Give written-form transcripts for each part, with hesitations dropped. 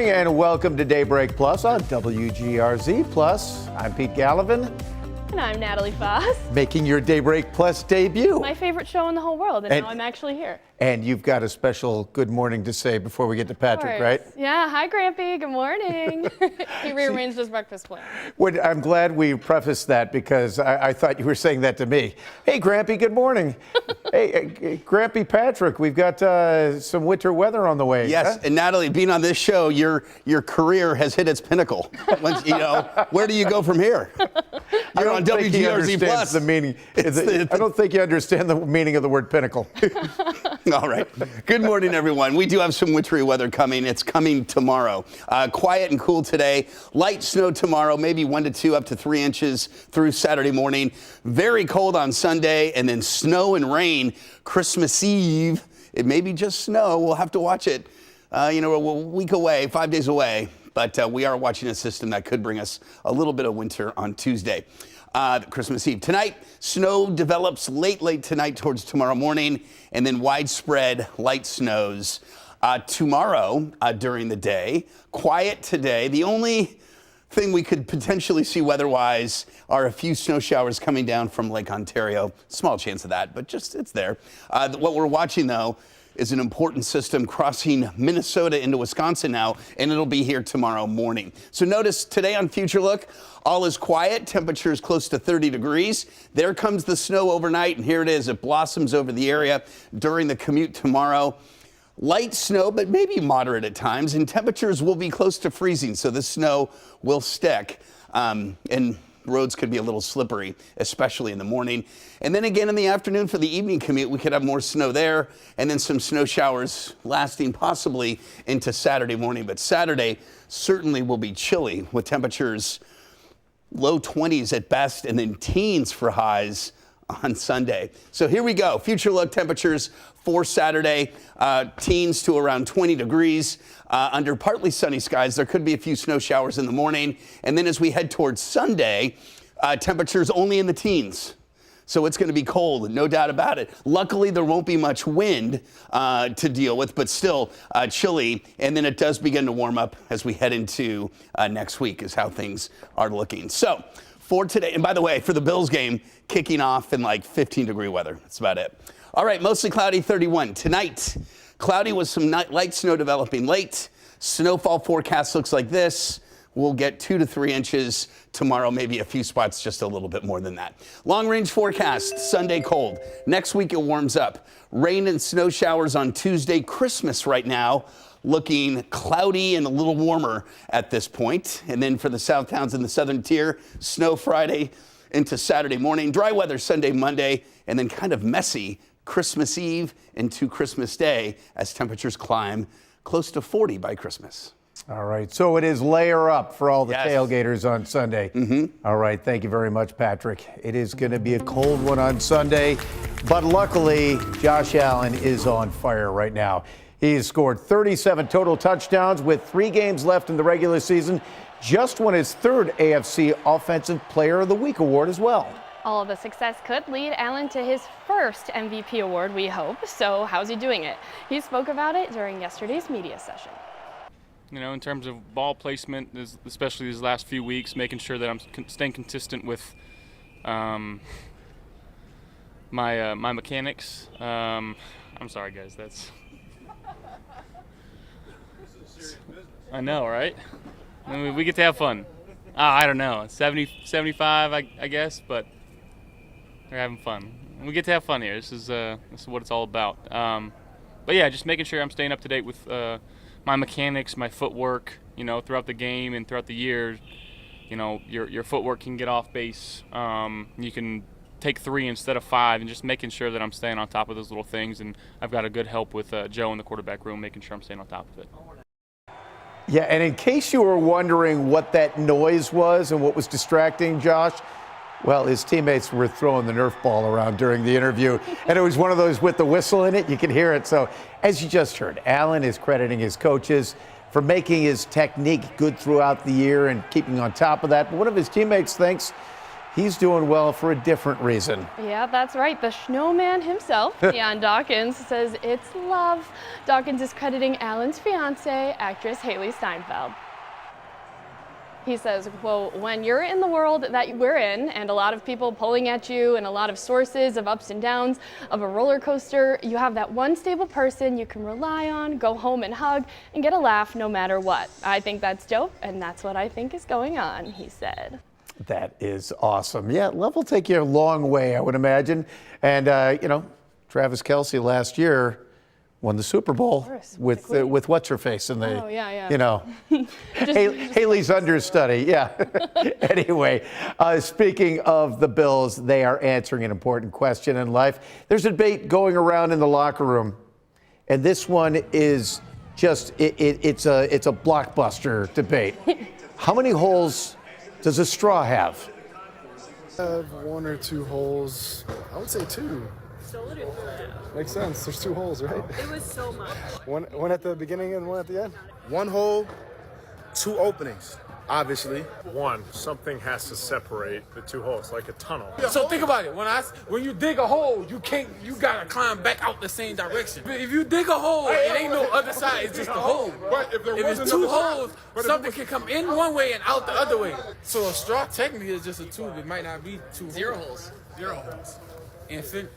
And welcome to Daybreak Plus on WGRZ Plus. I'm Pete Gallivan. And I'm Natalie Faas. Making your Daybreak Plus debut. My favorite show in the whole world, and now I'm actually here. And you've got a special good morning to say before we get to Patrick, right? Yeah, hi Grampy, good morning. He rearranged his breakfast plan. I'm glad we prefaced that because I thought you were saying that to me. Hey Grampy, good morning. Hey, Grampy Patrick, we've got some winter weather on the way. Yes, huh? And Natalie, being on this show, your career has hit its pinnacle. Once, where do you go from here? You're on WGRZ Plus. The meaning. I don't think you understand the meaning of the word pinnacle. All right. Good morning, everyone. We do have some wintry weather coming. It's coming tomorrow. Quiet and cool today. Light snow tomorrow, maybe 1 to 2 up to 3 inches through Saturday morning. Very cold on Sunday, and then snow and rain Christmas Eve. It may be just snow. We'll have to watch it. We're a week away, 5 days away. But we are watching a system that could bring us a little bit of winter on Tuesday. Christmas Eve. Tonight, snow develops late tonight towards tomorrow morning, and then widespread light snows tomorrow during the day. Quiet today. The only thing we could potentially see weather-wise are a few snow showers coming down from Lake Ontario. Small chance of that, but just it's there. What we're watching, though, is an important system crossing Minnesota into Wisconsin now, and it'll be here tomorrow morning. So notice today on Future Look, all is quiet, temperatures close to 30 degrees. There comes the snow overnight, and here it is. It blossoms over the area during the commute tomorrow. Light snow, but maybe moderate at times, and temperatures will be close to freezing, so the snow will stick. And roads could be a little slippery, especially in the morning. And then again in the afternoon for the evening commute, we could have more snow there, and then some snow showers lasting possibly into Saturday morning. But Saturday certainly will be chilly with temperatures low 20s at best, and then teens for highs on Sunday. So here we go. Future look temperatures for Saturday, teens to around 20 degrees. Under partly sunny skies, there could be a few snow showers in the morning. And then as we head towards Sunday, temperatures only in the teens. So it's going to be cold, no doubt about it. Luckily, there won't be much wind to deal with, but still chilly. And then it does begin to warm up as we head into next week is how things are looking. So for today, and by the way, for the Bills game, kicking off in like 15-degree weather. That's about it. All right, mostly cloudy, 31. Tonight, cloudy with some light snow developing late. Snowfall forecast looks like this. We'll get 2 to 3 inches tomorrow, maybe a few spots just a little bit more than that. Long range forecast, Sunday cold. Next week it warms up. Rain and snow showers on Tuesday. Christmas right now looking cloudy and a little warmer at this point. And then for the south towns in the southern tier, snow Friday into Saturday morning. Dry weather Sunday, Monday, and then kind of messy Christmas Eve into Christmas Day as temperatures climb close to 40 by Christmas. All right, so it is layer up for all the tailgaters on Sunday. All right, thank you very much, Patrick. It is going to be a cold one on Sunday, but luckily, Josh Allen is on fire right now. He has scored 37 total touchdowns with 3 games left in the regular season. Just won his 3rd AFC Offensive Player of the Week award as well. All of the success could lead Allen to his first MVP award, we hope. So how's he doing it? He spoke about it during yesterday's media session. In terms of ball placement, especially these last few weeks, making sure that I'm staying consistent with my mechanics. I'm sorry, guys. That's. I know, right? I mean, we get to have fun. I don't know, 70, 75, I guess, but we're having fun. We get to have fun here. This is what it's all about. But yeah, just making sure I'm staying up to date with my mechanics, my footwork. Throughout the game and throughout the year, your footwork can get off base. You can take 3 instead of 5, and just making sure that I'm staying on top of those little things. And I've got a good help with Joe in the quarterback room, making sure I'm staying on top of it. Yeah, and in case you were wondering what that noise was and what was distracting Josh, well, his teammates were throwing the Nerf ball around during the interview, and it was one of those with the whistle in it. You could hear it. So as you just heard, Allen is crediting his coaches for making his technique good throughout the year and keeping on top of that. But one of his teammates thinks he's doing well for a different reason. Yeah, that's right. The snowman himself, Deion Dawkins, says it's love. Dawkins is crediting Alan's fiancée, actress Haley Steinfeld. He says, quote, when you're in the world that we're in and a lot of people pulling at you and a lot of sources of ups and downs of a roller coaster, you have that one stable person you can rely on, go home and hug and get a laugh no matter what. I think that's dope, and that's what I think is going on, he said. That is awesome. Yeah, love will take you a long way, I would imagine. And, you know, Travis Kelce last year won the Super Bowl with what's-her-face in the, you know, Haley's understudy. Yeah. Anyway, speaking of the Bills, they are answering an important question in life. There's a debate going around in the locker room, and this one is just, it's a blockbuster debate. How many holes does a straw have? I have 1 or 2 holes. I would say 2. So what did it have? Makes sense. There's 2 holes, right? It was so much. One at the beginning and one at the end. 1 hole, 2 openings, obviously. One, something has to separate the 2 holes, like a tunnel. So think about it. When you dig a hole, you gotta climb back out the same direction. But if you dig a hole, it ain't no other side. It's just a hole. But if it's 2 holes, something can come in one way and out the other way. So a straw technically is just a tube. It might not be 2 0 holes. 0 holes. Infinite.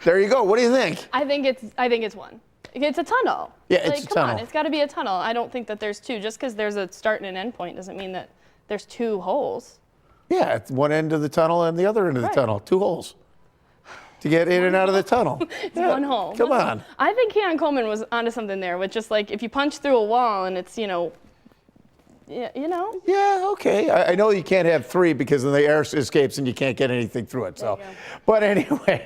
There you go. What do you think? I think it's 1. It's a tunnel. Yeah, it's like, a come tunnel. on, it's got to be a tunnel. I don't think that there's 2. Just because there's a start and an end point doesn't mean that there's 2 holes. Yeah, it's one end of the tunnel and the other end of the tunnel. 2 holes to get in and out of the tunnel. It's 1 hole. Come on. I think Keon Coleman was onto something there with just like if you punch through a wall and it's, you know. Yeah, okay. I know you can't have 3 because then the air escapes and you can't get anything through it. So, but anyway,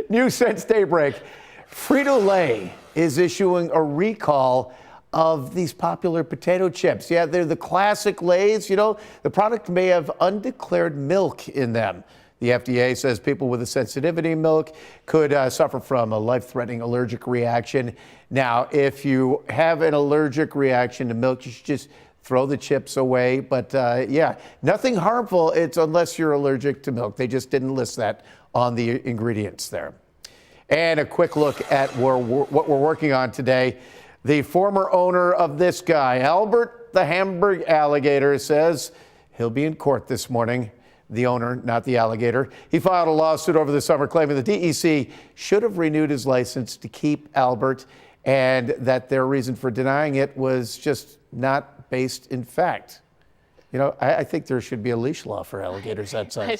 new since Daybreak, Frito-Lay is issuing a recall of these popular potato chips. Yeah, they're the classic Lays. You know, the product may have undeclared milk in them. The FDA says people with a sensitivity to milk could suffer from a life-threatening allergic reaction. Now, if you have an allergic reaction to milk, you should just throw the chips away. But yeah, nothing harmful. It's unless you're allergic to milk. They just didn't list that on the ingredients there. And a quick look at what we're working on today. The former owner of this guy, Albert the Hamburg alligator, says he'll be in court this morning. The owner, not the alligator. He filed a lawsuit over the summer claiming the DEC should have renewed his license to keep Albert and that their reason for denying it was just not based in fact. You know, I think there should be a leash law for alligators outside.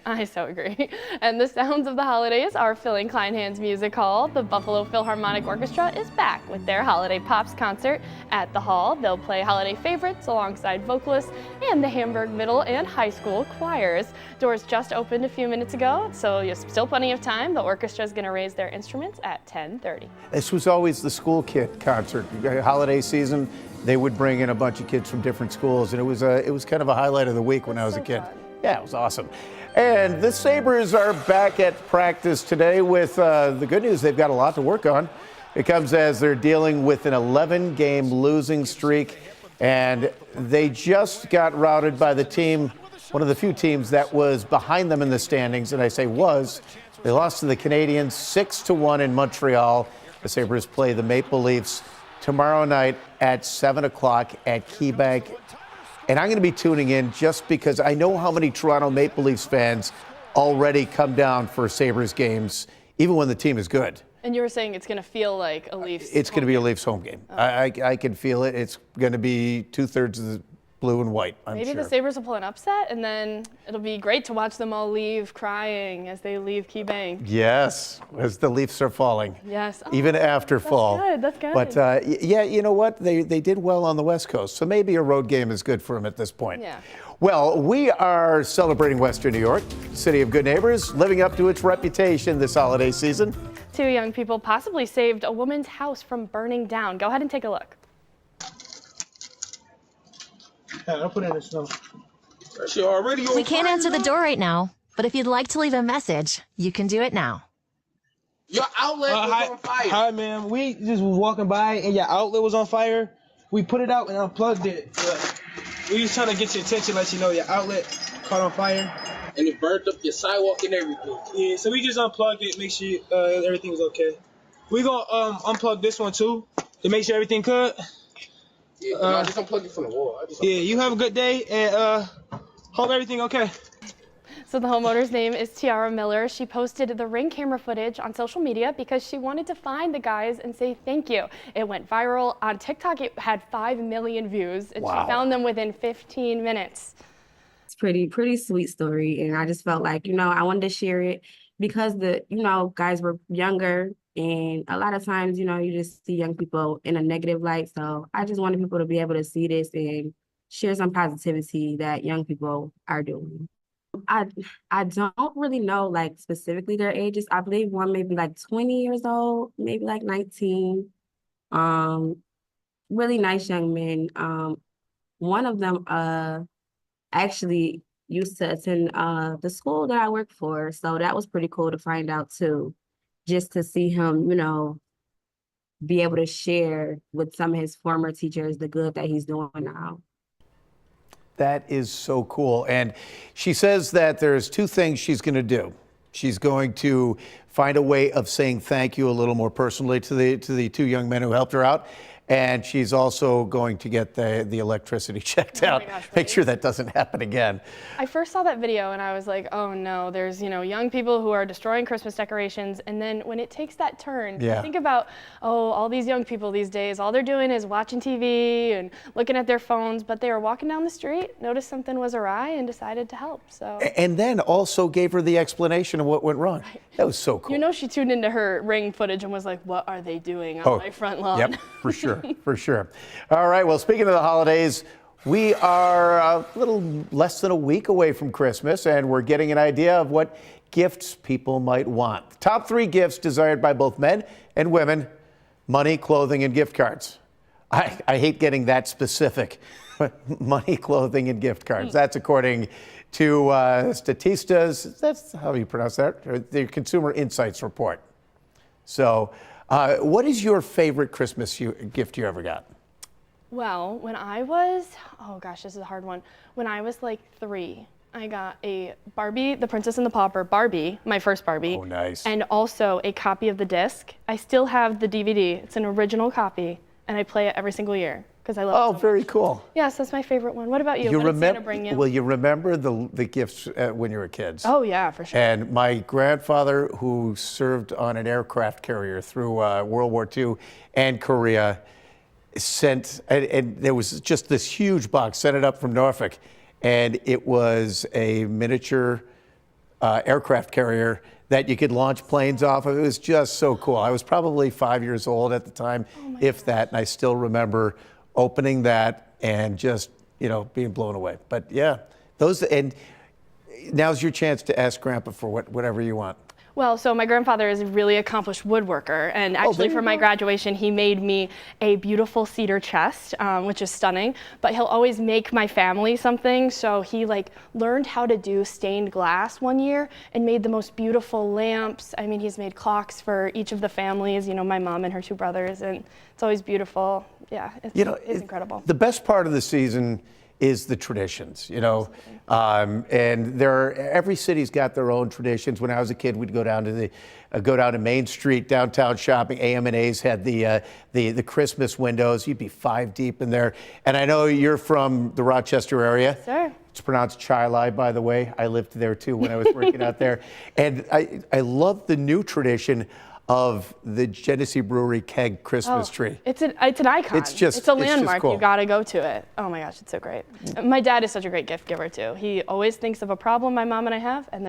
I so agree. And the sounds of the holidays are filling Kleinhand's Music Hall. The Buffalo Philharmonic Orchestra is back with their Holiday Pops concert at the hall. They'll play holiday favorites alongside vocalists and the Hamburg Middle and High School choirs. Doors just opened a few minutes ago, so there's still plenty of time. The orchestra is going to raise their instruments at 10:30. This was always the school kid concert. Holiday season, they would bring in a bunch of kids from different schools, and it was kind of a highlight of the week when I was a kid. Yeah, it was awesome. And the Sabres are back at practice today with the good news, they've got a lot to work on. It comes as they're dealing with an 11-game losing streak, and they just got routed by the team, one of the few teams that was behind them in the standings, and I say was. They lost to the Canadiens 6-1 in Montreal. The Sabres play the Maple Leafs tomorrow night at 7 o'clock at KeyBank. And I'm going to be tuning in just because I know how many Toronto Maple Leafs fans already come down for Sabres games, even when the team is good. And you were saying it's going to feel like a Leafs It's going to be a Leafs home game. Oh. I can feel it. It's going to be 2/3 of the blue and white, I'm Maybe sure. the Sabres will pull an upset, and then it'll be great to watch them all leave crying as they leave KeyBank. Yes, as the Leafs are falling. Yes. Even after fall. That's good. But, yeah, you know what? They did well on the West Coast, so maybe a road game is good for them at this point. Yeah. Well, we are celebrating Western New York, city of good neighbors, living up to its reputation this holiday season. 2 young people possibly saved a woman's house from burning down. Go ahead and take a look. I'll put it in the snow. We can't answer the door right now, but if you'd like to leave a message, you can do it now. Your outlet was on fire. Hi, man. We just was walking by and your outlet was on fire. We put it out and unplugged it. We just trying to get your attention, let you know your outlet caught on fire. And it burned up your sidewalk and everything. Yeah, so we just unplugged it, make sure everything was okay. We gonna unplug this one too, to make sure everything good. Yeah, no, just unplug it from the wall. Yeah, you have a good day, and hope everything okay. So the homeowner's name is Tiara Miller. She posted the Ring camera footage on social media because she wanted to find the guys and say thank you. It went viral. On TikTok, it had 5 million views, and Wow. she found them within 15 minutes. It's pretty sweet story, and I just felt like, I wanted to share it because the, guys were younger, and a lot of times, you just see young people in a negative light. So I just wanted people to be able to see this and share some positivity that young people are doing. I don't really know like specifically their ages. I believe one maybe like 20 years old, maybe like 19. Really nice young men. One of them actually used to attend the school that I work for. So that was pretty cool to find out too. Just to see him, be able to share with some of his former teachers the good that he's doing now. That is so cool. And she says that there's 2 things she's going to do. She's going to find a way of saying thank you a little more personally to the 2 young men who helped her out. And she's also going to get the electricity checked out. Oh my gosh, Make sure that doesn't happen again. I first saw that video and I was like, oh no, there's, young people who are destroying Christmas decorations. And then when it takes that turn, Yeah. you think about, all these young people these days, all they're doing is watching TV and looking at their phones, but they were walking down the street, noticed something was awry and decided to help. So. And then also gave her the explanation of what went wrong. That was so cool. She tuned into her Ring footage and was like, what are they doing on my front lawn? Yep, for sure, for sure. All right, well, speaking of the holidays, we are a little less than a week away from Christmas, and we're getting an idea of what gifts people might want. Top 3 gifts desired by both men and women: money, clothing, and gift cards. I hate getting that specific. Money, clothing, and gift cards. That's according to Statista's, that's how you pronounce that, or the Consumer Insights Report. So what is your favorite Christmas gift you ever got? Well, when I was, oh gosh, this is a hard one. When I was like 3, I got a Barbie, The Princess and the Pauper Barbie, my first Barbie. Oh, nice. And also a copy of the disc. I still have the DVD. It's an original copy, and I play it every single year because I love it so much. Very cool. Yes, that's my favorite one. What about you? What did Santa bring you? Well, you remember the gifts when you were kids? Oh, yeah, for sure. And my grandfather, who served on an aircraft carrier through World War II and Korea, sent, and there was just this huge box, sent it up from Norfolk, and it was a miniature aircraft carrier that you could launch planes off of. It was just so cool. I was probably 5 years old at the time, if that, and I still remember opening that and just, being blown away. But yeah, and now's your chance to ask Grandpa for whatever you want. Well, so my grandfather is a really accomplished woodworker, and actually for my graduation, he made me a beautiful cedar chest, which is stunning, but he'll always make my family something, so he learned how to do stained glass one year and made the most beautiful lamps. I mean, he's made clocks for each of the families, my mom and her 2 brothers, and it's always beautiful. Yeah, it's incredible. The best part of the season is the traditions, and every city's got their own traditions. When I was a kid, we'd go down to Main Street, downtown shopping. AM&A's had the Christmas windows. You'd be 5 deep in there. And I know you're from the Rochester area. Sure. It's pronounced Chilai, by the way. I lived there too when I was working out there. And I love the new tradition of the Genesee Brewery keg Christmas tree. It's an icon. It's a landmark. Cool. You got to go to it. Oh my gosh, it's so great. My dad is such a great gift giver too. He always thinks of a problem my mom and I have, and then